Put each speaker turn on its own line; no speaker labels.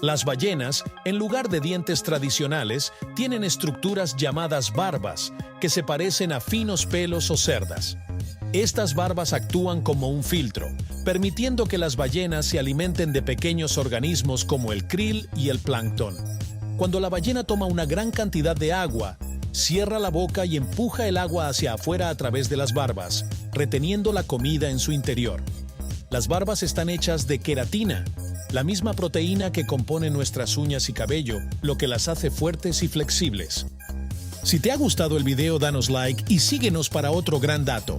Las ballenas, en lugar de dientes tradicionales, tienen estructuras llamadas barbas, que se parecen a finos pelos o cerdas. Estas barbas actúan como un filtro, permitiendo que las ballenas se alimenten de pequeños organismos como el krill y el plancton. Cuando la ballena toma una gran cantidad de agua, cierra la boca y empuja el agua hacia afuera a través de las barbas, reteniendo la comida en su interior. Las barbas están hechas de queratina, la misma proteína que compone nuestras uñas y cabello, lo que las hace fuertes y flexibles. Si te ha gustado el video, danos like y síguenos para otro gran dato.